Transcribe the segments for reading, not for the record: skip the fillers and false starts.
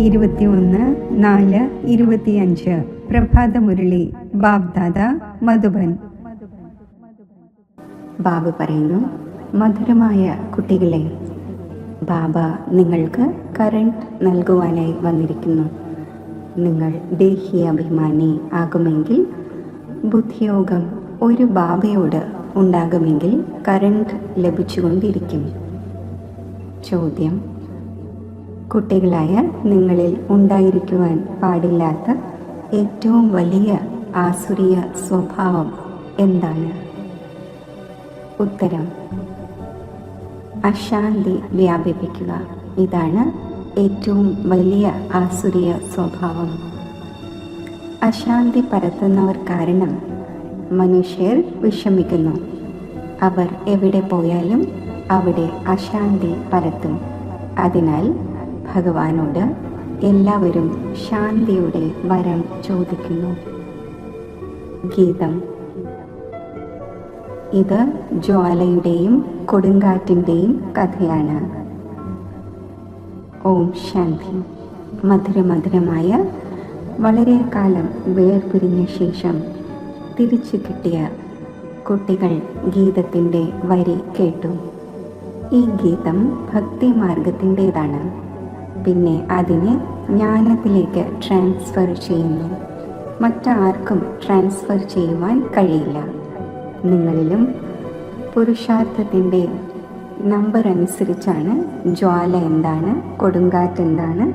21/4/25 പ്രഭാതമുരളി ബാബ്ദാദ മധുബൻ. ബാബ പറയുന്നു, മധുരമായ കുട്ടികളെ, ബാബ നിങ്ങൾക്ക് കറണ്ട് നൽകുവാനായി വന്നിരിക്കുന്നു. നിങ്ങൾ ദേഹീയാഭിമാനി ആകുമെങ്കിൽ, ബുദ്ധിയോഗം ഒരു ബാബയോട് ഉണ്ടാകുമെങ്കിൽ കറണ്ട് ലഭിച്ചുകൊണ്ടിരിക്കും. ചോദ്യം: കുട്ടികളായ നിങ്ങളിൽ ഉണ്ടായിരിക്കുവാൻ പാടില്ലാത്ത ഏറ്റവും വലിയ ആസുരീയ സ്വഭാവം എന്താണ്? ഉത്തരം: അശാന്തി വ്യാപിപ്പിക്കുക. ഇതാണ് ഏറ്റവും വലിയ ആസുരീയ സ്വഭാവം. അശാന്തി പരത്തുന്നവർ കാരണം മനുഷ്യർ വിഷമിക്കുന്നു. അവർ എവിടെ പോയാലും അവിടെ അശാന്തി പരത്തും. അതിനാൽ ഭഗവാനോട് എല്ലാവരും ശാന്തിയുടെ വരം ചോദിക്കുന്നു. ഗീതം. ഇത് ജ്വാലയുടെയും കൊടുങ്കാറ്റിൻ്റെയും കഥയാണ്. ഓം ശാന്തി. മധുരമധുരമായ വളരെ കാലം വേർപിരിഞ്ഞ ശേഷം തിരിച്ചു കിട്ടിയ കുട്ടികൾ ഗീതത്തിൻ്റെ വരി കേട്ടു. ഈ ഗീതം ഭക്തി മാർഗത്തിൻ്റെതാണ്. പിന്നെ അതിനെ ജ്ഞാനത്തിലേക്ക് ട്രാൻസ്ഫർ ചെയ്യുന്നു. മറ്റാർക്കും ട്രാൻസ്ഫർ ചെയ്യുവാൻ കഴിയില്ല. നിങ്ങളിലും പുരുഷാർത്ഥത്തിൻ്റെ നമ്പർ അനുസരിച്ചാണ് ജ്വാല എന്താണ്, കൊടുങ്കാറ്റ് എന്താണ്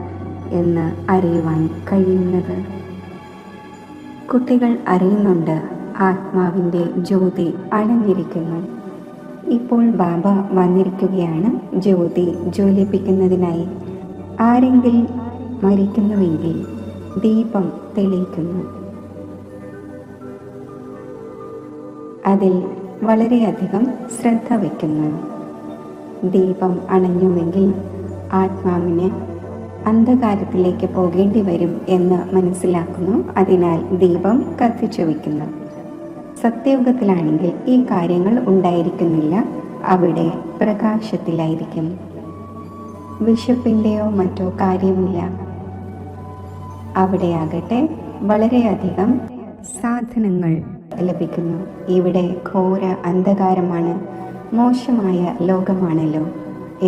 എന്ന് അറിയുവാൻ കഴിയുന്നത്. കുട്ടികൾ അറിയുന്നുണ്ട് ആത്മാവിൻ്റെ ജ്യോതി അണഞ്ഞിരിക്കുന്നു. ഇപ്പോൾ ബാബ വന്നിരിക്കുകയാണ് ജ്യോതി ജ്വലിപ്പിക്കുന്നതിനായി. ആരെങ്കിലും മരിക്കുന്നുവെങ്കിൽ ദീപം തെളിയിക്കുന്നു. അതിൽ വളരെയധികം ശ്രദ്ധ വയ്ക്കുന്നു. ദീപം അണഞ്ഞുവെങ്കിൽ ആത്മാവിന് അന്ധകാരത്തിലേക്ക് പോകേണ്ടി വരും എന്ന് മനസ്സിലാക്കുന്നു. അതിനാൽ ദീപം കത്തിച്ചു വയ്ക്കുന്നു. സത്യയുഗത്തിലാണെങ്കിൽ ഈ കാര്യങ്ങൾ ഉണ്ടായിരിക്കുന്നില്ല. അവിടെ പ്രകാശത്തിലായിരിക്കും. വിശപ്പിൻ്റെയോ മറ്റോ കാര്യമില്ല. അവിടെയാകട്ടെ വളരെയധികം സാധനങ്ങൾ ലഭിക്കുന്നു. ഇവിടെ ഘോര അന്ധകാരമാണ്, മോശമായ ലോകമാണല്ലോ.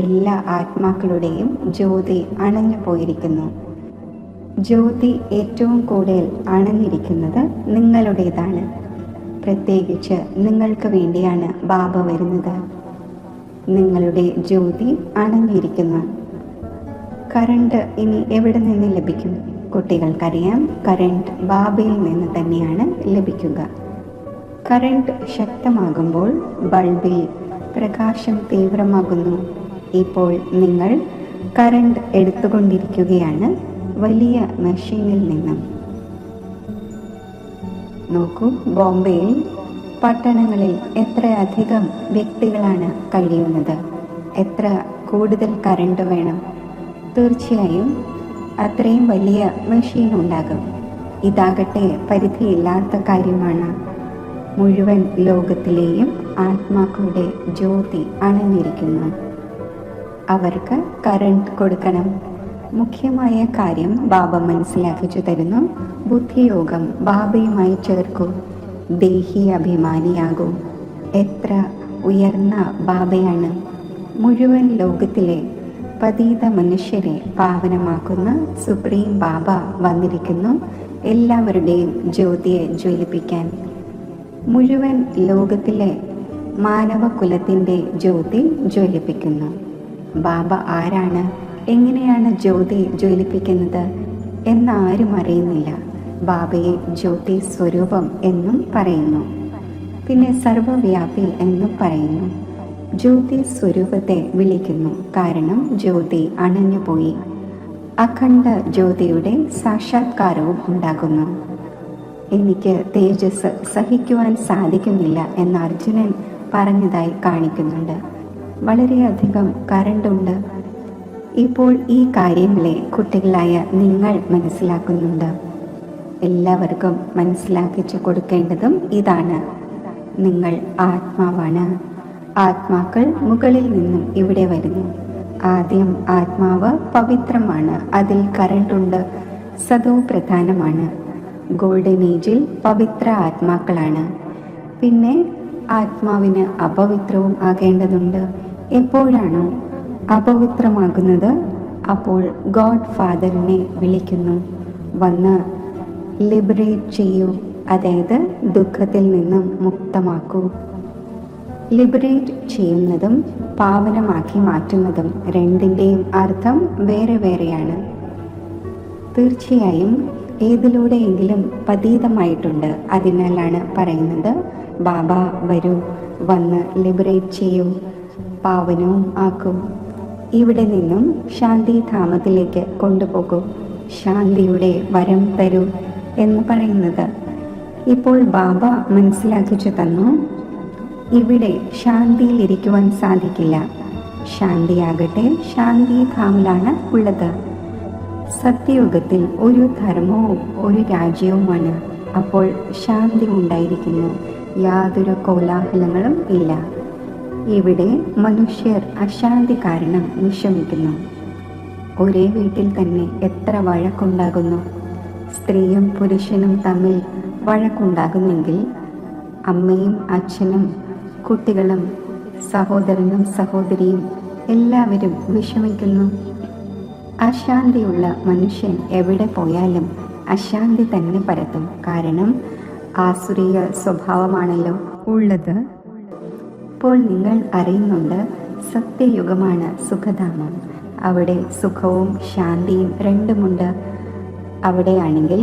എല്ലാ ആത്മാക്കളുടെയും ജ്യോതി അണഞ്ഞു പോയിരിക്കുന്നു. ജ്യോതി ഏറ്റവും കൂടുതൽ അണഞ്ഞിരിക്കുന്നത് നിങ്ങളുടേതാണ്. പ്രത്യേകിച്ച് നിങ്ങൾക്ക് വേണ്ടിയാണ് ബാബ വരുന്നത്. നിങ്ങളുടെ ജ്യോതി അണഞ്ഞിരിക്കുന്നു. കറണ്ട് ഇനി എവിടെ നിന്ന് ലഭിക്കും? കുട്ടികൾക്കറിയാം, കറണ്ട് ബാബയിൽ നിന്ന് തന്നെയാണ് ലഭിക്കുക. കറണ്ട് ശക്തമാകുമ്പോൾ ബൾബിൽ പ്രകാശം തീവ്രമാകുന്നു. ഇപ്പോൾ നിങ്ങൾ കറണ്ട് എടുത്തുകൊണ്ടിരിക്കുകയാണ് വലിയ മെഷീനിൽ നിന്നും. നോക്കൂ, ബോംബെയിൽ പട്ടണങ്ങളിൽ എത്രയധികം വ്യക്തികളാണ് കഴിയുന്നത്. എത്ര കൂടുതൽ കറണ്ട് വേണം? തീർച്ചയായും അത്രയും വലിയ മെഷീൻ ഉണ്ടാകും. ഇതാകട്ടെ പരിധിയില്ലാത്ത കാര്യമാണ്. മുഴുവൻ ലോകത്തിലെയും ആത്മാക്കളുടെ ജ്യോതി അണഞ്ഞിരിക്കുന്നു. അവർക്ക് കറണ്ട് കൊടുക്കണം. മുഖ്യമായ കാര്യം ബാബ മനസ്സിലാക്കിച്ചു തരുന്നു. ബുദ്ധിയോഗം ബാബയുമായി ചേർക്കൂ. ദേഹി അഭിമാനിയാകൂ. എത്ര ഉയർന്ന ബാബയാണ്! മുഴുവൻ ലോകത്തിലെ പതീത മനുഷ്യരെ പാവനമാക്കുന്ന സുപ്രീം ബാബ വന്നിരിക്കുന്നു എല്ലാവരുടെയും ജ്യോതിയെ ജ്വലിപ്പിക്കാൻ. മുഴുവൻ ലോകത്തിലെ മാനവകുലത്തിൻ്റെ ജ്യോതി ജ്വലിപ്പിക്കുന്നു. ബാബ ആരാണ്, എങ്ങനെയാണ് ജ്യോതി ജ്വലിപ്പിക്കുന്നത് എന്നാരും അറിയുന്നില്ല. ബാബയെ ജ്യോതി സ്വരൂപം എന്നും പറയുന്നു, പിന്നെ സർവവ്യാപി എന്നും പറയുന്നു. ജ്യോതി സ്വരൂപത്തെ വിളിക്കുന്നു, കാരണം ജ്യോതി അണഞ്ഞുപോയി. അഖണ്ഡ ജ്യോതിയുടെ സാക്ഷാത്കാരവും ഉണ്ടാകുന്നു. എനിക്ക് തേജസ് സഹിക്കുവാൻ സാധിക്കുന്നില്ല എന്ന് അർജുനൻ പറഞ്ഞതായി കാണിക്കുന്നുണ്ട്. വളരെയധികം കറണ്ടുണ്ട്. ഇപ്പോൾ ഈ കാര്യങ്ങളെ കുട്ടികളായ നിങ്ങൾ മനസ്സിലാക്കുന്നുണ്ട്. എല്ലാവർക്കും മനസ്സിലാക്കിച്ചു കൊടുക്കേണ്ടതും ഇതാണ്. നിങ്ങൾ ആത്മാവാണ്. ആത്മാക്കൾ മുകളിൽ നിന്നും ഇവിടെ വരുന്നു. ആദ്യം ആത്മാവ് പവിത്രമാണ്, അതിൽ കറണ്ടുണ്ട്, സതോ പ്രധാനമാണ്. ഗോൾഡൻ ഏജിൽ പവിത്ര ആത്മാക്കളാണ്. പിന്നെ ആത്മാവിന് അപവിത്രവും ആകേണ്ടതുണ്ട്. എപ്പോഴാണോ അപവിത്രമാകുന്നത് അപ്പോൾ ഗോഡ് ഫാദറിനെ വിളിക്കുന്നു, വന്ന് ലിബറേറ്റ് ചെയ്യൂ, അതായത് ദുഃഖത്തിൽ നിന്നും മുക്തമാക്കൂ. ലിബറേറ്റ് ചെയ്യുന്നതും പാവനമാക്കി മാറ്റുന്നതും രണ്ടിൻ്റെയും അർത്ഥം വേറെ വേറെയാണ്. തീർച്ചയായും ഏതിലൂടെയെങ്കിലും പതീതമായിട്ടുണ്ട്. അതിനാലാണ് പറയുന്നത്, ബാബ വരൂ, വന്ന് ലിബറേറ്റ് ചെയ്യൂ, പാവനവും ആക്കൂ, ഇവിടെ നിന്നും ശാന്തിധാമത്തിലേക്ക് കൊണ്ടുപോകൂ, ശാന്തിയുടെ വരം തരൂ എന്ന് പറയുന്നത്. ഇപ്പോൾ ബാബ മനസ്സിലാക്കിച്ചു തന്നു, ഇവിടെ ശാന്തിയിലിരിക്കുവാൻ സാധിക്കില്ല. ശാന്തിയാകട്ടെ ശാന്തിധാമിലാണ് ഉള്ളത്. സത്യയുഗത്തിൽ ഒരു ധർമ്മവും ഒരു രാജ്യവുമാണ്. അപ്പോൾ ശാന്തി ഉണ്ടായിരിക്കുന്നു, യാതൊരു കോലാഹലങ്ങളും ഇല്ല. ഇവിടെ മനുഷ്യർ അശാന്തി കാരണം വിഷമിക്കുന്നു. ഒരേ വീട്ടിൽ തന്നെ എത്ര വഴക്കുണ്ടാകുന്നു. സ്ത്രീയും പുരുഷനും തമ്മിൽ വഴക്കുണ്ടാകുന്നെങ്കിൽ അമ്മയും അച്ഛനും കുട്ടികളും സഹോദരനും സഹോദരിയും എല്ലാവരും വിഷമിക്കുന്നു. അശാന്തിയുള്ള മനുഷ്യൻ എവിടെ പോയാലും അശാന്തി തന്നെ പരത്തും. കാരണം ആസുരീയ സ്വഭാവമാണല്ലോ ഉള്ളത്. ഇപ്പോൾ നിങ്ങൾ അറിയുന്നുണ്ട്, സത്യയുഗമാണ് സുഖധാമം. അവിടെ സുഖവും ശാന്തിയും രണ്ടുമുണ്ട്. അവിടെയാണെങ്കിൽ,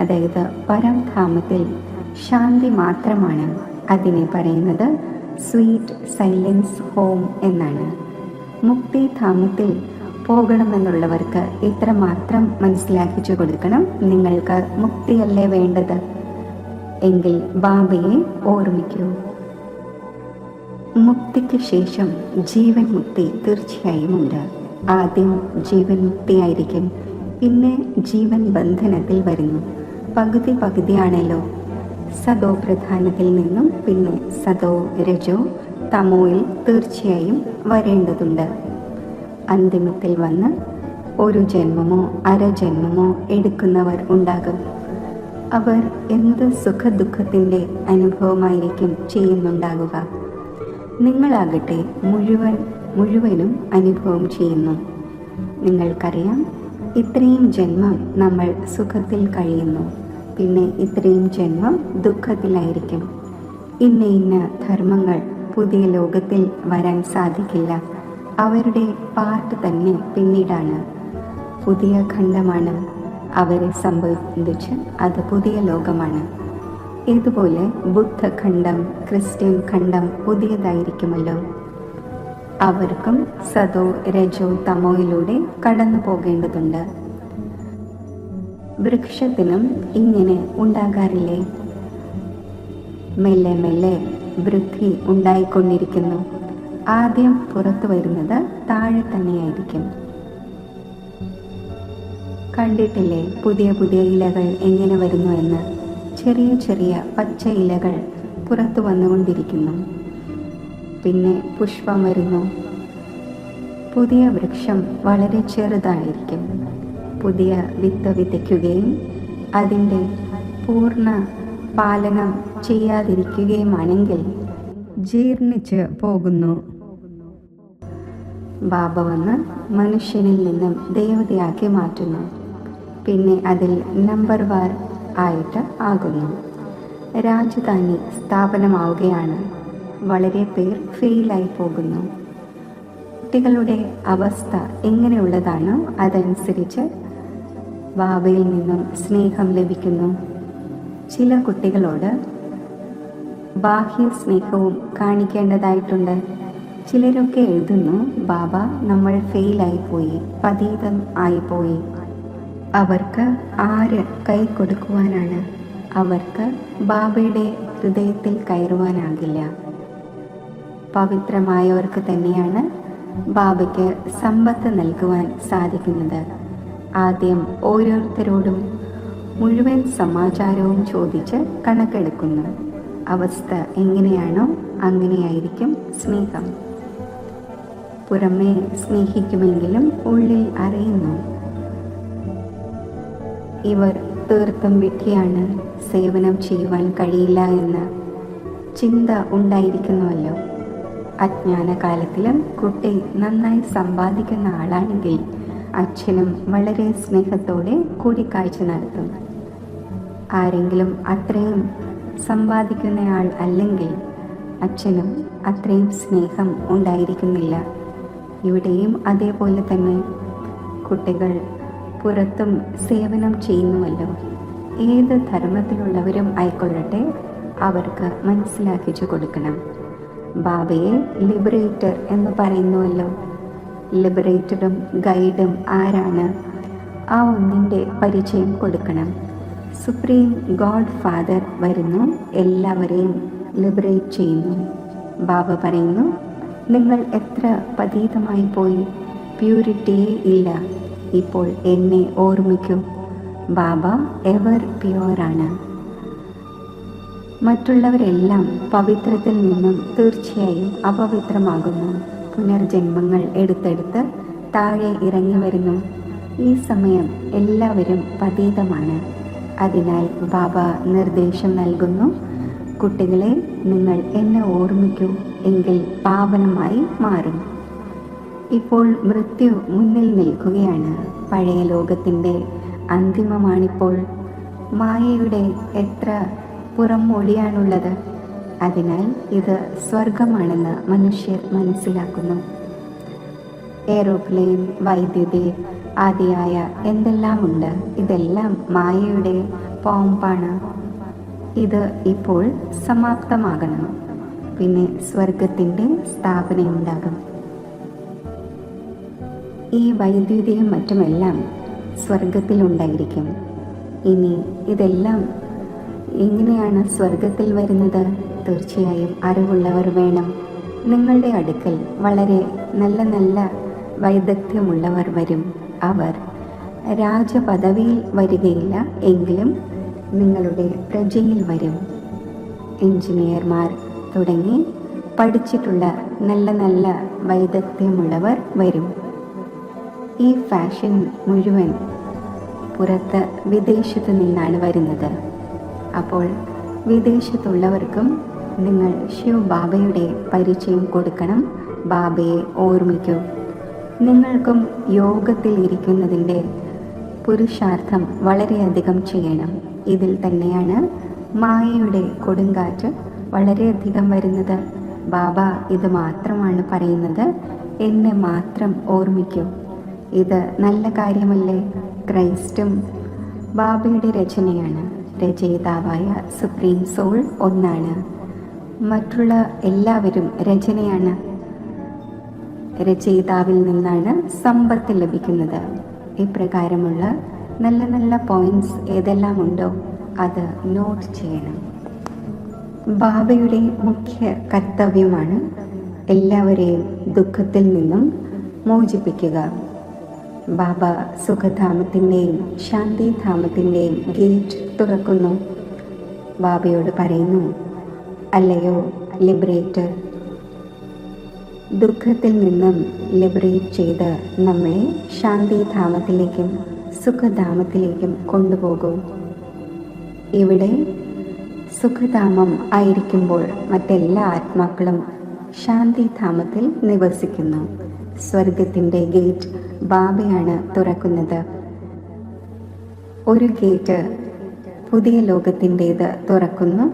അതായത് പരംധാമത്തിൽ ശാന്തി മാത്രമാണ്. അതിനെ പറയുന്നത് സ്വീറ്റ് സൈലൻസ് ഹോം എന്നാണ്. മുക്തിധാമത്തിൽ പോകണമെന്നുള്ളവർക്ക് ഇത്രമാത്രം മനസ്സിലാക്കിച്ചു കൊടുക്കണം, നിങ്ങൾക്ക് മുക്തിയല്ലേ വേണ്ടത് എങ്കിൽ ബാബയെ ഓർമ്മിക്കൂ. മുക്തിക്ക് ശേഷം ജീവൻ മുക്തി തീർച്ചയായും ഉണ്ട്. ആദ്യം ജീവൻ മുക്തിയായിരിക്കും, പിന്നെ ജീവൻ ബന്ധനത്തിൽ വരുന്നു. പകുതി പകുതിയാണല്ലോ. സതോ പ്രധാനത്തിൽ നിന്നും പിന്നെ സതോ രജോ തമോയിൽ തീർച്ചയായും വരേണ്ടതുണ്ട്. അന്തിമത്തിൽ വന്ന് ഒരു ജന്മമോ അരജന്മമോ എടുക്കുന്നവർ ഉണ്ടാകും. അവർ എന്ത് സുഖദുഃഖത്തിൻ്റെ അനുഭവമായിരിക്കും ചെയ്യുന്നുണ്ടാകുക. നിങ്ങളാകട്ടെ മുഴുവനും അനുഭവം ചെയ്യുന്നു. നിങ്ങൾക്കറിയാം, ഇത്രയും ജന്മം നമ്മൾ സുഖത്തിൽ കഴിയുന്നു, പിന്നെ ഇത്രയും ജന്മം ദുഃഖത്തിലായിരിക്കും. ഇന്ന ധർമ്മങ്ങൾ പുതിയ ലോകത്തിൽ വരാൻ സാധിക്കില്ല. അവരുടെ പാർട്ട് തന്നെ പിന്നീടാണ്. പുതിയ ഖണ്ഡമാണ്. അവരെ സംബന്ധിച്ച് അത് പുതിയ ലോകമാണ്. ഇതുപോലെ ബുദ്ധഖണ്ഡം, ക്രിസ്ത്യൻ ഖണ്ഡം പുതിയതായിരിക്കുമല്ലോ. അവർക്കും സതോ രജോ തമോയിലൂടെ കടന്നു പോകേണ്ടതുണ്ട്. വൃക്ഷത്തിനും ഇങ്ങനെ ഉണ്ടാകാറില്ലേ? മെല്ലെ മെല്ലെ വൃദ്ധി ഉണ്ടായിക്കൊണ്ടിരിക്കുന്നു. ആദ്യം പുറത്തു വരുന്നത് താഴെ തന്നെയായിരിക്കും. കണ്ടിട്ടില്ലേ പുതിയ പുതിയ ഇലകൾ എങ്ങനെ വരുന്നു എന്ന്? ചെറിയ ചെറിയ പച്ച ഇലകൾ പുറത്തു വന്നുകൊണ്ടിരിക്കുന്നു. പിന്നെ പുഷ്പം വരുന്നു. പുതിയ വൃക്ഷം വളരെ ചെറുതായിരിക്കും. പുതിയ വിത്ത് വിതയ്ക്കുകയും അതിൻ്റെ പൂർണ്ണ പാലനം ചെയ്യാതിരിക്കുകയുമാണെങ്കിൽ ജീർണിച്ച് പോകുന്നു. ബാബ വന്ന് മനുഷ്യനിൽ നിന്നും ദേവതയാക്കി മാറ്റുന്നു. പിന്നെ അതിൽ നമ്പർ വാർ ആയിട്ട് ആകുന്നു. രാജധാനി സ്ഥാപനമാവുകയാണ്. വളരെ പേർ ഫെയിലായി പോകുന്നു. കുട്ടികളുടെ അവസ്ഥ എങ്ങനെയുള്ളതാണോ അതനുസരിച്ച് ബാബയിൽ നിന്നും സ്നേഹം ലഭിക്കുന്നു. ചില കുട്ടികളോട് ബാഹ്യ സ്നേഹവും കാണിക്കേണ്ടതായിട്ടുണ്ട്. ചിലരൊക്കെ എഴുതുന്നു, ബാബ നമ്മൾ ഫെയിലായിപ്പോയി, പതീതം ആയിപ്പോയി. അവർക്ക് ആര് കൈ കൊടുക്കുവാനാണ്? അവർക്ക് ബാബയുടെ ഹൃദയത്തിൽ കയറുവാനാകില്ല. പവിത്രമായവർക്ക് തന്നെയാണ് ബാബയ്ക്ക് സമ്പത്ത് നൽകുവാൻ സാധിക്കുന്നത്. ആദ്യം ഓരോരുത്തരോടും മുഴുവൻ സമാചാരവും ചോദിച്ച് കണക്കെടുക്കുന്നു. അവസ്ഥ എങ്ങനെയാണോ അങ്ങനെയായിരിക്കും സ്നേഹം. പുറമേ സ്നേഹിക്കുമെങ്കിലും ഉള്ളിൽ അറിയുന്നു ഇവർ തീർത്തും വിഡ്ഢിയാണ്, സേവനം ചെയ്യുവാൻ കഴിയില്ല എന്ന ചിന്ത ഉണ്ടായിരിക്കുന്നുവല്ലോ. അജ്ഞാനകാലത്തിലും കുട്ടി നന്നായി സമ്പാദിക്കുന്ന ആളാണെങ്കിൽ അച്ഛനും വളരെ സ്നേഹത്തോടെ കൂടിക്കാഴ്ച നടത്തും. ആരെങ്കിലും അത്രയും സമ്പാദിക്കുന്നയാൾ അല്ലെങ്കിൽ അച്ഛനും അത്രയും സ്നേഹം ഉണ്ടായിരിക്കുന്നില്ല. ഇവിടെയും അതേപോലെ തന്നെ കുട്ടികൾ പുറത്തും സേവനം ചെയ്യുന്നുവല്ലോ. ഏത് ധർമ്മത്തിലുള്ളവരും ആയിക്കൊള്ളട്ടെ, അവർക്ക് മനസ്സിലാക്കിച്ചു കൊടുക്കണം. ബാബയെ ലിബറേറ്റർ എന്ന് പറയുന്നുവല്ലോ. ലിബറേറ്ററും ഗൈഡും ആരാണ്? ആ ഒന്നിൻ്റെ പരിചയം കൊടുക്കണം. സുപ്രീം ഗോഡ് ഫാദർ വരുന്നു, എല്ലാവരെയും ലിബറേറ്റ് ചെയ്യുന്നു. ബാബ പറയുന്നു, നിങ്ങൾ എത്ര പതീതമായി പോയി, പ്യൂരിറ്റിയേ ഇല്ല, ഇപ്പോൾ എന്നെ ഓർമ്മിക്കൂ. ബാബ എവർ പ്യുവറാണ്. മറ്റുള്ളവരെല്ലാം പവിത്രത്തിൽ നിന്നും തീർച്ചയായും അപവിത്രമാകുന്നു. പുനർജന്മങ്ങൾ എടുത്തെടുത്ത് താഴെ ഇറങ്ങി വരുന്നു. ഈ സമയം എല്ലാവരും പതീതമാണ്. അതിനാൽ ബാബ നിർദ്ദേശം നൽകുന്നു, കുട്ടികളെ, നിങ്ങൾ എന്നെ ഓർമ്മിക്കൂ, എങ്കിൽ പാവനമായി മാറും. ഇപ്പോൾ മൃത്യു മുന്നിൽ നിൽക്കുകയാണ്. പഴയ ലോകത്തിൻ്റെ അന്തിമമാണിപ്പോൾ. മായയുടെ എത്ര പുറംമൊഴിയാണുള്ളത്. അതിനാൽ ഇത് സ്വർഗമാണെന്ന് മനുഷ്യർ മനസ്സിലാക്കുന്നു. എയ്റോപ്ലെയിൻ, വൈദ്യുതി ആദിയായ എന്തെല്ലാമുണ്ട്, ഇതെല്ലാം മായയുടെ പോംപാണ്. ഇത് ഇപ്പോൾ സമാപ്തമാകണം. പിന്നെ സ്വർഗത്തിൻ്റെ സ്ഥാപനയുണ്ടാകും. ഈ വൈദ്യുതിയും മറ്റുമെല്ലാം സ്വർഗത്തിലുണ്ടായിരിക്കും. ഇനി ഇതെല്ലാം എങ്ങനെയാണ് സ്വർഗത്തിൽ വരുന്നത്? തീർച്ചയായും അറിവുള്ളവർ വേണം. നിങ്ങളുടെ അടുക്കൽ വളരെ നല്ല നല്ല വൈദഗ്ധ്യമുള്ളവർ വരും. അവർ രാജപദവിയിൽ വരികയില്ല, എങ്കിലും നിങ്ങളുടെ പ്രജയിൽ വരും. എഞ്ചിനീയർമാർ തുടങ്ങി പഠിച്ചിട്ടുള്ള നല്ല നല്ല വൈദഗ്ധ്യമുള്ളവർ വരും. ഈ ഫാഷൻ മുഴുവൻ പുറത്ത് വിദേശത്ത് നിന്നാണ് വരുന്നത്. അപ്പോൾ വിദേശത്തുള്ളവർക്കും നിങ്ങൾ ശിവ് ബാബയുടെ പരിചയം കൊടുക്കണം. ബാബയെ ഓർമ്മിക്കൂ. നിങ്ങൾക്കും യോഗത്തിൽ ഇരിക്കുന്നതിൻ്റെ പുരുഷാർത്ഥം വളരെയധികം ചെയ്യണം. ഇതിൽ തന്നെയാണ് മായയുടെ കൊടുങ്കാറ്റ് വളരെയധികം വരുന്നത്. ബാബ ഇത് മാത്രമാണ് പറയുന്നത്, എന്നെ മാത്രം ഓർമ്മിക്കൂ. ഇത് നല്ല കാര്യമല്ലേ? ക്രൈസ്റ്റും ബാബയുടെ രചനയാണ്. രചയിതാവായ സുപ്രീം സോൾ ഒന്നാണ്. മറ്റുള്ള എല്ലാവരും രചനയാണ്. രചയിതാവിൽ നിന്നാണ് സമ്പത്ത് ലഭിക്കുന്നത്. ഇപ്രകാരമുള്ള നല്ല നല്ല പോയിന്റ്സ് ഏതെല്ലാം ഉണ്ടോ അത് നോട്ട് ചെയ്യണം. ബാബയുടെ മുഖ്യ കർത്തവ്യമാണ് എല്ലാവരെയും ദുഃഖത്തിൽ നിന്നും മോചിപ്പിക്കുക. ബാബ സുഖധാമത്തിൻ്റെയും ശാന്തിധാമത്തിൻ്റെയും ഗേറ്റ് തുറക്കുന്നു. ബാബയോട് പറയുന്നു, അല്ലയോ ലിബറേറ്റർ, ദുഃഖത്തിൽ നിന്നും ലിബറേറ്റ് ചെയ്ത് നമ്മളെ ശാന്തിധാമത്തിലേക്കും സുഖധാമത്തിലേക്കും കൊണ്ടുപോകൂ. ഇവിടെ സുഖധാമം ആയിരിക്കുമ്പോൾ മറ്റെല്ലാ ആത്മാക്കളും ശാന്തിധാമത്തിൽ നിവസിക്കുന്നു. സ്വർഗത്തിൻ്റെ ഗേറ്റ് ബാബയാണ് തുറക്കുന്നത്. ഒരു ഗേറ്റ് പുതിയ ലോകത്തിൻ്റേത് തുറക്കുന്നു,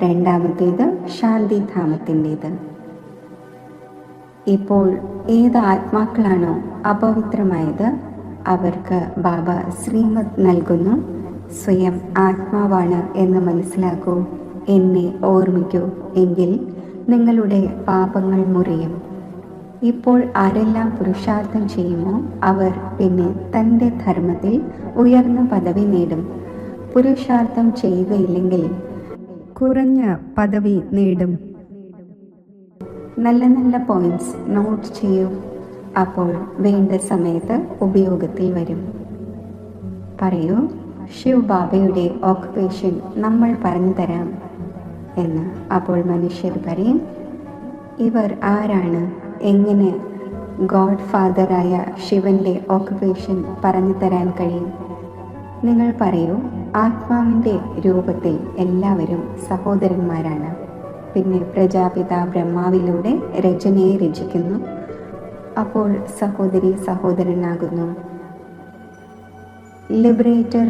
രണ്ടാമത്തേത് ശാന്തിധാമത്തിൻ്റേത്. ഇപ്പോൾ ഏത് ആത്മാക്കളാണോ അപവിത്രമായത് അവർക്ക് ബാബ ശ്രീമത് നൽകുന്നു. സ്വയം ആത്മാവാണ് എന്ന് മനസ്സിലാക്കൂ, എന്നെ ഓർമ്മിക്കൂ, എങ്കിൽ നിങ്ങളുടെ പാപങ്ങൾ മുറിയും. ഇപ്പോൾ ആരെല്ലാം പുരുഷാർത്ഥം ചെയ്യുമോ അവർ പിന്നെ തൻ്റെ ധർമ്മത്തിൽ ഉയർന്ന പദവി നേടും. പുരുഷാർത്ഥം ചെയ്യുകയില്ലെങ്കിൽ കുറഞ്ഞ പദവി നേടും. നല്ല നല്ല പോയിന്റ്സ് നോട്ട് ചെയ്യൂ. അപ്പോൾ വേണ്ട സമയത്ത് ഉപയോഗത്തിൽ വരും. പറയൂ, ശിവ് ബാബയുടെ ഓക്കുപേഷൻ നമ്മൾ പറഞ്ഞു തരാം എന്ന്. അപ്പോൾ മനുഷ്യർ പറയും, ഇവർ ആരാണ്, എങ്ങനെ ഗോഡ് ഫാദറായ ശിവന്റെ ഓക്കുപേഷൻ പറഞ്ഞു തരാൻ കഴിയും? നിങ്ങൾ പറയൂ, ആത്മാവിൻ്റെ രൂപത്തിൽ എല്ലാവരും സഹോദരന്മാരാണ്. പിന്നെ പ്രജാപിത ബ്രഹ്മാവിലൂടെ രചനയെ രചിക്കുന്നു. അപ്പോൾ സഹോദരി സഹോദരനാകുന്നു. ലിബറേറ്റർ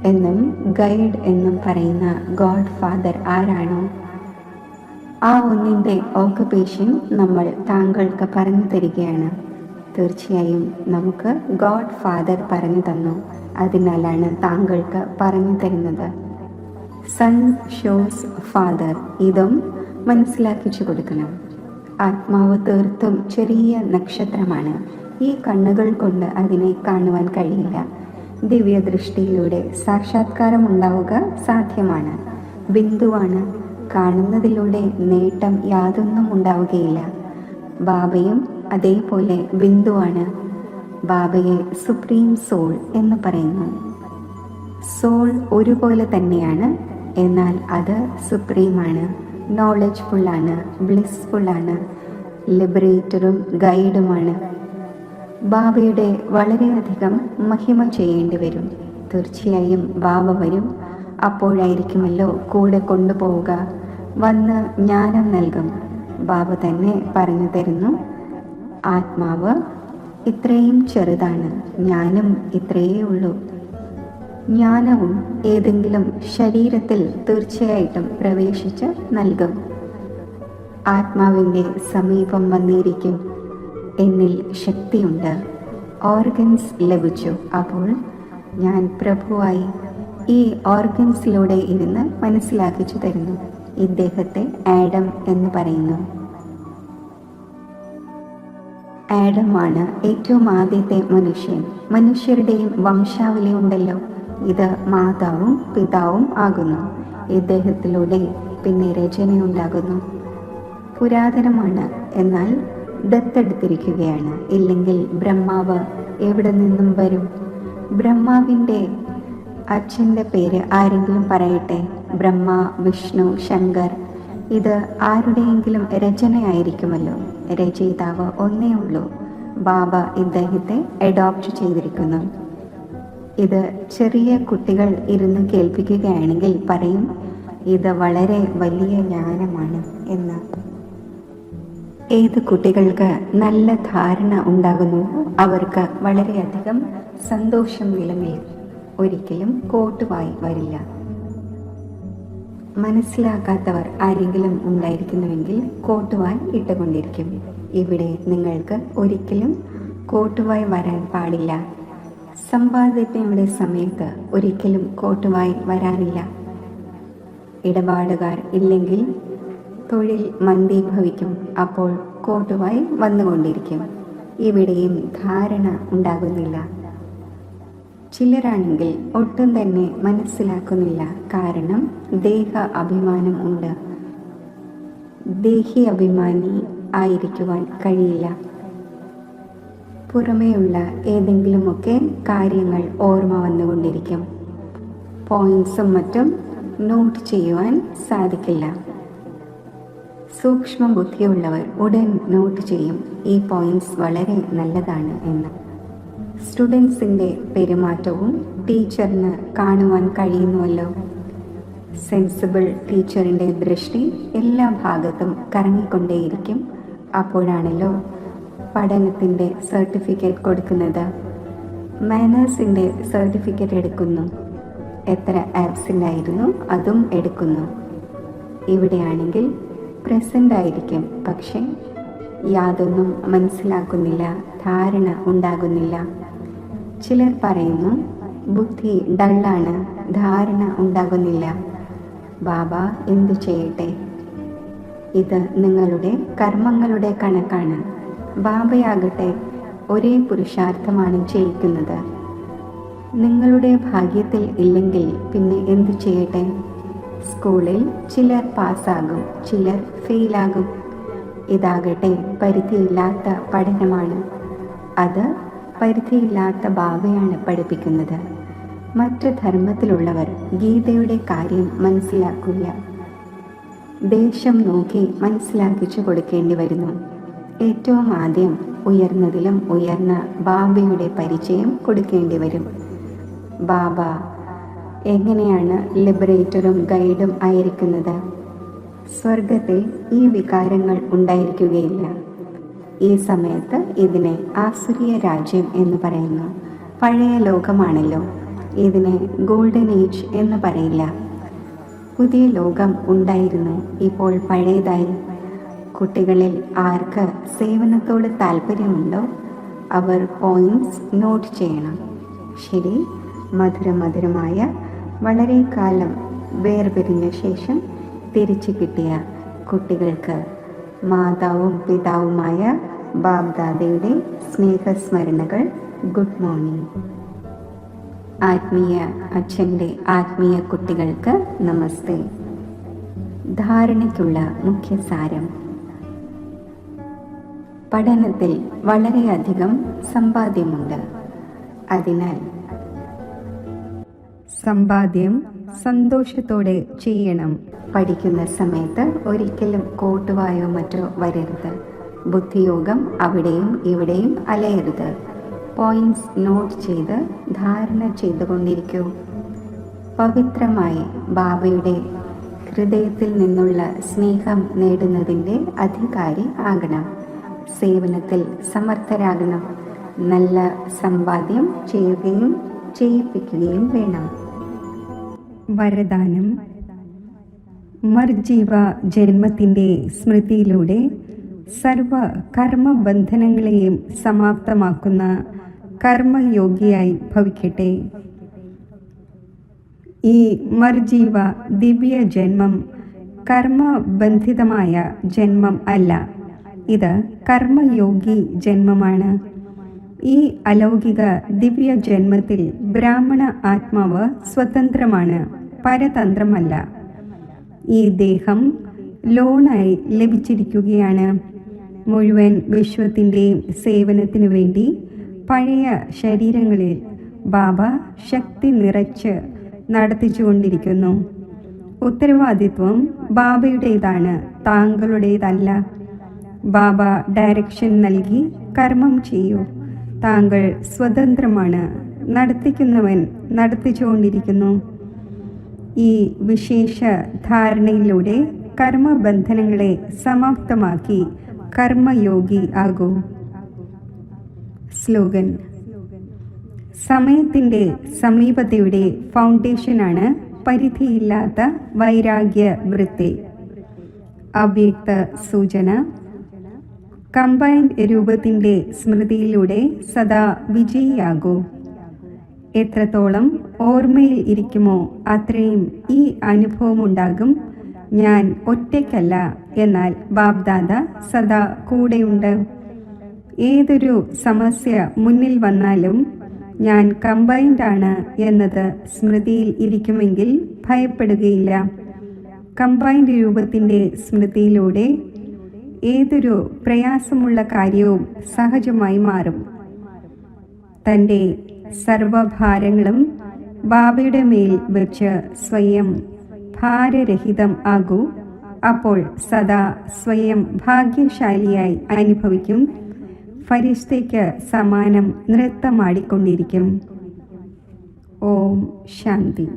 എന്നും ഗൈഡ് എന്നും പറയുന്ന ഗോഡ് ഫാദർ ആരാണോ, ആ ഒന്നിൻ്റെ ഓക്കുപേഷൻ നമ്മൾ താങ്കൾക്ക് പറഞ്ഞു തരികയാണ്. തീർച്ചയായും നമുക്ക് ഗോഡ് ഫാദർ പറഞ്ഞു തന്നു, അതിനാലാണ് താങ്കൾക്ക് പറഞ്ഞു തരുന്നത്. സൺ ഷോസ് ഫാദർ, ഇതും മനസ്സിലാക്കിച്ചു കൊടുക്കണം. ആത്മാവ് തീർത്തും ചെറിയ നക്ഷത്രമാണ്. ഈ കണ്ണുകൾ കൊണ്ട് അതിനെ കാണുവാൻ കഴിയില്ല. ദിവ്യദൃഷ്ടിയിലൂടെ സാക്ഷാത്കാരം ഉണ്ടാവുക സാധ്യമാണ്. ബിന്ദുവാണ്. കാണുന്നതിലൂടെ നേട്ടം യാതൊന്നും ഉണ്ടാവുകയില്ല. ബാബയും അതേപോലെ ബിന്ദുവാണ്. ബാബയെ സുപ്രീം സോൾ എന്ന് പറയുന്നു. സോൾ ഒരുപോലെ തന്നെയാണ്, എന്നാൽ അത് സുപ്രീമാണ്, നോളജ്ഫുള്ളാണ്, ബ്ലിസ്ഫുള്ളാണ്, ലിബറേറ്ററും ഗൈഡുമാണ്. ബാബയുടെ വളരെയധികം മഹിമ ചെയ്യേണ്ടി വരും. തീർച്ചയായും ബാബ വരും. അപ്പോഴായിരിക്കുമല്ലോ കൂടെ കൊണ്ടുപോവുക. വന്ന് ജ്ഞാനം നൽകും. ബാബ തന്നെ പറഞ്ഞു തരുന്നു, ആത്മാവ് ഇത്രയും ചെറുതാണ്, ജ്ഞാനം ഇത്രയേ ഉള്ളൂ. ജ്ഞാനവും ഏതെങ്കിലും ശരീരത്തിൽ തീർച്ചയായിട്ടും പ്രവേശിച്ച് നൽകും. ആത്മാവിൻ്റെ സമീപം വന്നിരിക്കും. എന്നിൽ ശക്തിയുണ്ട്, ഓർഗൻസ് ലഭിച്ചു. അപ്പോൾ ഞാൻ പ്രഭുവായി ഈ ഓർഗൻസിലൂടെ ഇരുന്ന് മനസ്സിലാക്കിച്ചു തരുന്നു. ഇദ്ദേഹത്തെ ആഡം എന്ന് പറയുന്നു. ആഡമാണ് ഏറ്റവും ആദ്യത്തെ മനുഷ്യൻ. മനുഷ്യരുടെയും വംശാവലി ഉണ്ടല്ലോ, ഇത് മാതാവും പിതാവും ആകുന്നു. ഇദ്ദേഹത്തിലൂടെ പിന്നെ രചനയുണ്ടാകുന്നു. പുരാതനമാണ്, എന്നാൽ ദത്തെടുത്തിരിക്കുകയാണ്. ഇല്ലെങ്കിൽ ബ്രഹ്മാവ് എവിടെ നിന്നും വരും? ബ്രഹ്മാവിൻ്റെ അച്ഛൻ്റെ പേര് ആരെങ്കിലും പറയട്ടെ. ബ്രഹ്മ, വിഷ്ണു, ശങ്കർ, ഇത് ആരുടെയെങ്കിലും രചനയായിരിക്കുമല്ലോ. രചയിതാവ് ഒന്നേ ഉള്ളൂ. ബാബ ഇദ്ദേഹത്തെ അഡോപ്റ്റ് ചെയ്തിരിക്കുന്നു. ഇത് ചെറിയ കുട്ടികൾ ഇരുന്ന് കേൾപ്പിക്കുകയാണെങ്കിൽ പറയും, ഇത് വളരെ വലിയ ജ്ഞാനമാണ് എന്ന്. ഏത് കുട്ടികൾക്ക് നല്ല ധാരണ ഉണ്ടാകുന്നു അവർക്ക് വളരെയധികം സന്തോഷം നിലനിൽക്കും. ഒരിക്കലും കോട്ടുവായി വരില്ല. മനസ്സിലാക്കാത്തവർ ആരെങ്കിലും ഉണ്ടായിരിക്കുന്നുവെങ്കിൽ കോട്ടുവായി ഇട്ടുകൊണ്ടിരിക്കും. ഇവിടെ നിങ്ങൾക്ക് ഒരിക്കലും കോട്ടുവായി വരാൻ പാടില്ല. സമ്പാദ്യത്തിനുള്ള സമയത്ത് ഒരിക്കലും കോട്ടുവായി വരാനില്ല. ഇടപാടുകാർ ഇല്ലെങ്കിൽ തൊഴിൽ മന്ദീഭവിക്കും. അപ്പോൾ കോട്ടുവായി വന്നുകൊണ്ടിരിക്കും. ഇവിടെയും ധാരണ ഉണ്ടാകുന്നില്ല. ചിലരാണെങ്കിൽ ഒട്ടും തന്നെ മനസ്സിലാക്കുന്നില്ല. കാരണം ദേഹ അഭിമാനം ഉണ്ട്. ദേഹി അഭിമാനി ആയിരിക്കുവാൻ കഴിയില്ല. പുറമേയുള്ള ഏതെങ്കിലുമൊക്കെ കാര്യങ്ങൾ ഓർമ്മ വന്നുകൊണ്ടിരിക്കും. പോയിന്റ്സും മറ്റും നോട്ട് ചെയ്യുവാൻ സാധിക്കില്ല. സൂക്ഷ്മ ബുദ്ധിയുള്ളവർ ഉടൻ നോട്ട് ചെയ്യും, ഈ പോയിന്റ്സ് വളരെ നല്ലതാണ് എന്ന്. സ്റ്റുഡൻസിൻ്റെ പെരുമാറ്റവും ടീച്ചറിന് കാണുവാൻ കഴിയുന്നുവല്ലോ. സെൻസിബിൾ ടീച്ചറിൻ്റെ ദൃഷ്ടി എല്ലാ ഭാഗത്തും കറങ്ങിക്കൊണ്ടേയിരിക്കും. അപ്പോഴാണല്ലോ പഠനത്തിൻ്റെ സർട്ടിഫിക്കറ്റ് കൊടുക്കുന്നത്. മാനേഴ്സിൻ്റെ സർട്ടിഫിക്കറ്റ് എടുക്കുന്നു. എത്ര ആബ്സെൻ്റ് ആയിരുന്നു അതും എടുക്കുന്നു. ഇവിടെയാണെങ്കിൽ പ്രസൻ്റ് ആയിരിക്കും, പക്ഷേ യാതൊന്നും മനസ്സിലാക്കുന്നില്ല, ധാരണ ഉണ്ടാകുന്നില്ല. ചിലർ പറയുന്നു ബുദ്ധി ഡള്ളാണ്, ധാരണ ഉണ്ടാകുന്നില്ല. ബാബ എന്തു ചെയ്യട്ടെ? ഇത് നിങ്ങളുടെ കർമ്മങ്ങളുടെ കണക്കാണ്. ബാബയാകട്ടെ ഒരേ പുരുഷാർത്ഥമാണ് ചെയ്യിക്കുന്നത്. നിങ്ങളുടെ ഭാഗ്യത്തിൽ ഇല്ലെങ്കിൽ പിന്നെ എന്തു ചെയ്യട്ടെ? സ്കൂളിൽ ചിലർ പാസ്സാകും, ചിലർ ഫെയിലാകും. ഇതാകട്ടെ പരിധിയില്ലാത്ത പഠനമാണ്. അത് പരിധിയില്ലാത്ത ബാബയാണ് പഠിപ്പിക്കുന്നത്. മറ്റ് ധർമ്മത്തിലുള്ളവർ ഗീതയുടെ കാര്യം മനസ്സിലാക്കില്ല. ദേശം നോക്കി മനസ്സിലാക്കിച്ചു കൊടുക്കേണ്ടി വരുന്നു. ഏറ്റവും ആദ്യം ഉയർന്നതിലും ഉയർന്ന ബാബയുടെ പരിചയം കൊടുക്കേണ്ടി വരും. ബാബ എങ്ങനെയാണ് ലിബറേറ്ററും ഗൈഡും ആയിരിക്കുന്നത്? സ്വർഗത്തിൽ ഈ വികാരങ്ങൾ ഉണ്ടായിരിക്കുകയില്ല. ഈ സമയത്ത് ഇതിനെ ആസുരീയ രാജ്യം എന്ന് പറയുന്നു. പഴയ ലോകമാണല്ലോ, ഇതിനെ ഗോൾഡൻ ഏജ് എന്ന് പറയില്ല. പുതിയ ലോകം ഉണ്ടായിരുന്നു, ഇപ്പോൾ പഴയതായി. കുട്ടികളിൽ ആർക്ക് സേവനത്തോട് താല്പര്യമുണ്ടോ അവർ പോയിന്റ്സ് നോട്ട് ചെയ്യണം. ശരി, മധുരമായ വളരെ കാലം വേർപിരിഞ്ഞ ശേഷം തിരിച്ചു കിട്ടിയ കുട്ടികൾക്ക് മാതാവും പിതാവുമായ ബാബ്ദാദയുടെ സ്നേഹസ്മരണകൾ. Good morning. ആത്മീയ അച്ഛൻ്റെ ആത്മീയ കുട്ടികൾക്ക് നമസ്തേ. ധാരണയ്ക്കുള്ള മുഖ്യസാരം: പഠനത്തിൽ വളരെയധികം സമ്പാദ്യമുണ്ട്. അതിനാൽ സമ്പാദ്യം സന്തോഷത്തോടെ ചെയ്യണം. പഠിക്കുന്ന സമയത്ത് ഒരിക്കലും കോട്ടുവായോ മറ്റോ വരരുത്. ബുദ്ധിയോഗം അവിടെയും ഇവിടെയും അലയരുത്. പോയിന്റ്സ് നോട്ട് ചെയ്ത് ധാരണ ചെയ്തുകൊണ്ടിരിക്കൂ. പവിത്രമായി ബാബയുടെ ഹൃദയത്തിൽ നിന്നുള്ള സ്നേഹം നേടുന്നതിൻ്റെ അധികാരി ആകണം. സേവനത്തിൽ സമർത്ഥരാകണം. നല്ല സമ്പാദ്യം ചെയ്യുകയും ചെയ്യിപ്പിക്കുകയും വേണം. വരദാനം: മർജീവ ജന്മത്തിൻ്റെ സ്മൃതിയിലൂടെ സർവ കർമ്മബന്ധനങ്ങളെയും സമാപ്തമാക്കുന്ന കർമ്മയോഗിയായി ഭവിക്കട്ടെ. ഈ മർജീവ ദിവ്യ ജന്മം കർമ്മബന്ധിതമായ ജന്മം അല്ല, ഇത് കർമ്മയോഗി ജന്മമാണ്. ഈ അലൗകിക ദിവ്യ ജന്മത്തിൽ ബ്രാഹ്മണ ആത്മാവ് സ്വതന്ത്രമാണ്, പരതന്ത്രമല്ല. ഈ ദേഹം ലോണായി ലഭിച്ചിരിക്കുകയാണ്. മുഴുവൻ വിശ്വത്തിൻ്റെയും സേവനത്തിനു വേണ്ടി പഴയ ശരീരങ്ങളിൽ ബാബ ശക്തി നിറച്ച് നടത്തിച്ചുകൊണ്ടിരിക്കുന്നു. ഉത്തരവാദിത്വം ബാബയുടേതാണ്, താങ്കളുടേതല്ല. ബാബ ഡയറക്ഷൻ നൽകി കർമ്മം ചെയ്യൂ. താങ്കൾ സ്വതന്ത്രമാണ്. നടത്തിക്കുന്നവൻ നടത്തിച്ചുകൊണ്ടിരിക്കുന്നു. ഈ വിശേഷ ധാരണയിലൂടെ കർമ്മബന്ധനങ്ങളെ സമാപ്തമാക്കി കർമ്മയോഗി ആകൂ. സ്ലോഗൻ: സമയത്തിൻ്റെ സമീപതയുടെ ഫൗണ്ടേഷനാണ് പരിധിയില്ലാത്ത വൈരാഗ്യ വൃത്തി. അവ്യക്ത സൂചന: കമ്പൈൻഡ് രൂപത്തിൻ്റെ സ്മൃതിയിലൂടെ സദാ വിജയിയാകൂ. എത്രത്തോളം ഓർമ്മയിൽ ഇരിക്കുമോ അത്രയും ഈ അനുഭവമുണ്ടാകും: ഞാൻ ഒറ്റയ്ക്കല്ല, എന്നാൽ ബാബ്ദാദ സദാ കൂടെയുണ്ട്. ഏതൊരു സമസ്യ മുന്നിൽ വന്നാലും ഞാൻ കമ്പൈൻഡ് ആണ് എന്നത് സ്മൃതിയിൽ ഇരിക്കുമെങ്കിൽ ഭയപ്പെടുകയില്ല. കമ്പൈൻഡ് രൂപത്തിൻ്റെ സ്മൃതിയിലൂടെ ഏതൊരു പ്രയാസമുള്ള കാര്യവും സഹജമായി മാറും. തൻ്റെ സർവഭാരങ്ങളും ബാബയുടെ മേൽ വെച്ച് സ്വയം ഭാരരഹിതം ആകൂ. അപ്പോൾ സദാ സ്വയം ഭാഗ്യശാലിയായി അനുഭവിക്കും. ഫരിഷ്തയ്ക്ക് സമാനം നൃത്തമാടിക്കൊണ്ടിരിക്കും. ഓം ശാന്തി.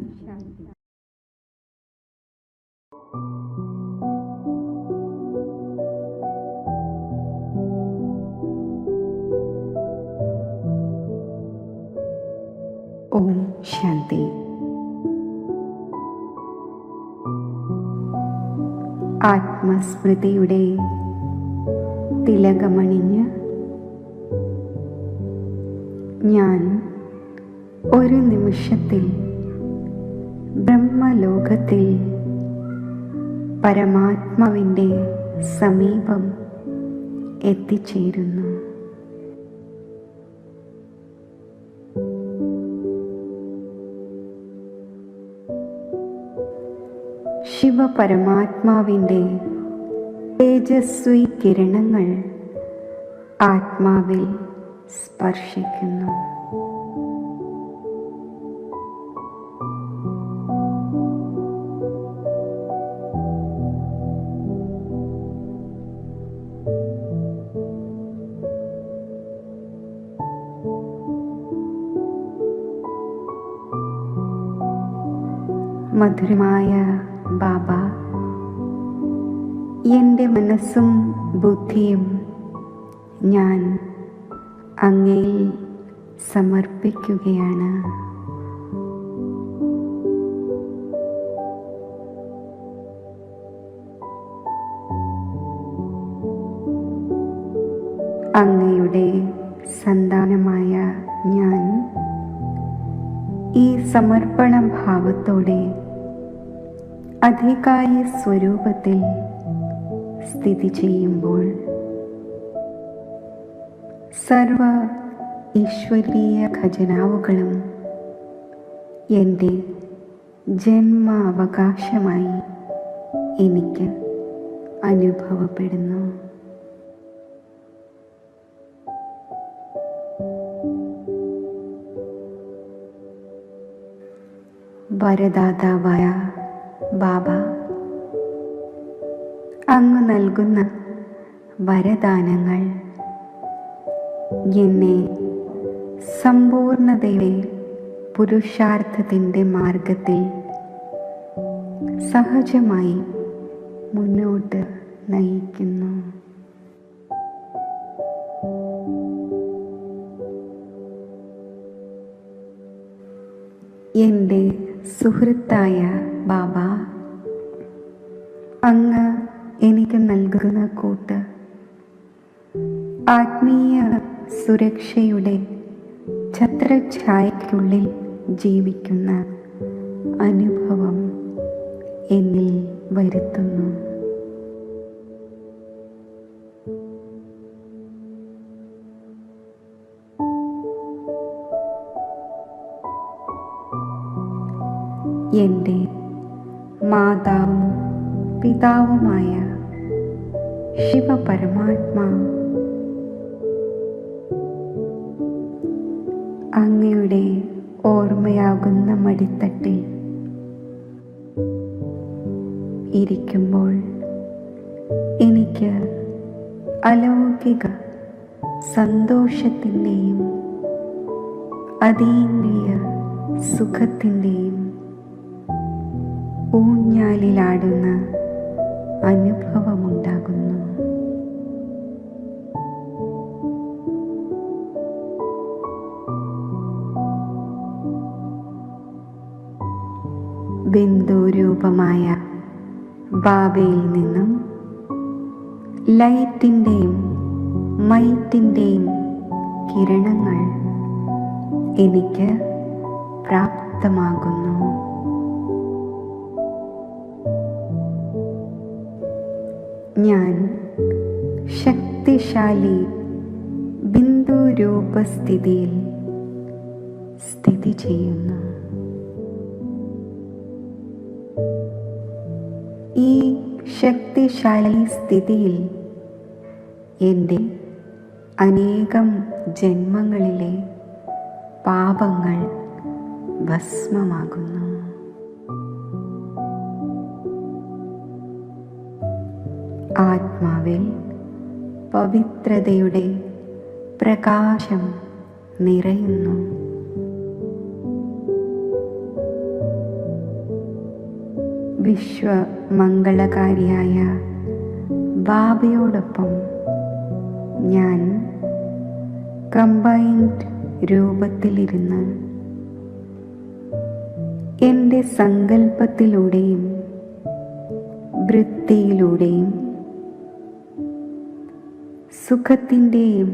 ഓം ശാന്തി. ആത്മസ്മൃതിയുടെ തിലകമണിഞ്ഞ് ഞാൻ ഒരു നിമിഷത്തിൽ ബ്രഹ്മലോകത്തിൽ പരമാത്മാവിൻ്റെ സമീപം എത്തിച്ചേരുന്നു. ശിവപരമാത്മാവിൻ്റെ തേജസ്വി കിരണങ്ങൾ ആത്മാവിൽ സ്പർശിക്കുന്നു. മധുരമായ ബാബ, എൻ്റെ മനസ്സും ബുദ്ധിയും ഞാൻ അങ്ങയിൽ സമർപ്പിക്കുകയാണ്. അങ്ങയുടെ സന്താനമായ ഞാൻ ഈ സമർപ്പണ ഭാവത്തോടെ അധികാരി സ്വരൂപത്തിൽ സ്ഥിതി ചെയ്യുമ്പോൾ സർവ ഈശ്വരീയ ഖജനാവുകളും എൻ്റെ ജന്മാവകാശമായി എനിക്ക് അനുഭവപ്പെടുന്നു. വരദാതാവായ ബാബ, അങ്ങ് നൽകുന്ന വരദാനങ്ങൾ എന്നെ സമ്പൂർണതയുടെ പുരുഷാർത്ഥത്തിൻ്റെ മാർഗത്തിൽ സഹജമായി മുന്നോട്ട് നയിക്കുന്നു. എൻ്റെ സുഹൃത്തായ ബാബ, അങ്ങ് എനിക്ക് നൽകുന്ന കൂട്ട് ആത്മീയ സുരക്ഷയുടെ ഛത്രഛായയ്ക്കുള്ളിൽ ജീവിക്കുന്ന അനുഭവം എന്നിൽ വരുത്തുന്നു. എൻ്റെ മാതാവും പിതാവുമായ ശിവപരമാത്മാ, അങ്ങയുടെ ഓർമ്മയാകുന്ന മടിത്തട്ടിൽ ഇരിക്കുമ്പോൾ എനിക്ക് അലൗകിക സന്തോഷത്തിൻ്റെയും അതീന്ദ്രിയ സുഖത്തിൻ്റെയും ഊഞ്ഞാലിലാടുന്ന അനുഭവമുണ്ടാകുന്നു. ബിന്ദുരൂപമായ ബാബയിൽ നിന്നും ലൈറ്റിൻ്റെയും മൈറ്റിൻ്റെയും കിരണങ്ങൾ എനിക്ക് പ്രാപ്തമാകുന്നു. ഞാൻ ശക്തിശാലി ബിന്ദുരൂപസ്ഥിതിയിൽ സ്ഥിതി ചെയ്യുന്നു. ഈ ശക്തിശാലി സ്ഥിതിയിൽ എൻ്റെ അനേകം ജന്മങ്ങളിലെ പാപങ്ങൾ ഭസ്മമാകുന്നു. ആത്മാവിൽ പവിത്രതയുടെ പ്രകാശം നിറയുന്നു. വിശ്വമംഗളകാരിയായ ബാബയോടൊപ്പം ഞാൻ കമ്പൈൻഡ് രൂപത്തിലിരുന്ന് എൻ്റെ സങ്കല്പത്തിലൂടെയും വൃത്തിയിലൂടെയും സുഖത്തിൻ്റെയും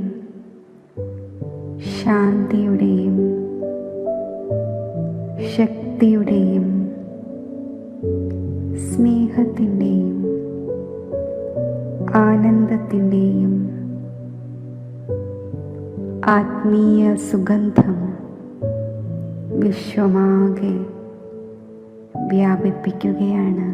ശാന്തിയുടെയും ശക്തിയുടെയും സ്നേഹത്തിൻ്റെയും ആനന്ദത്തിൻ്റെയും ആത്മീയ സുഗന്ധം വിശ്വമാകെ വ്യാപിപ്പിക്കുകയാണ്.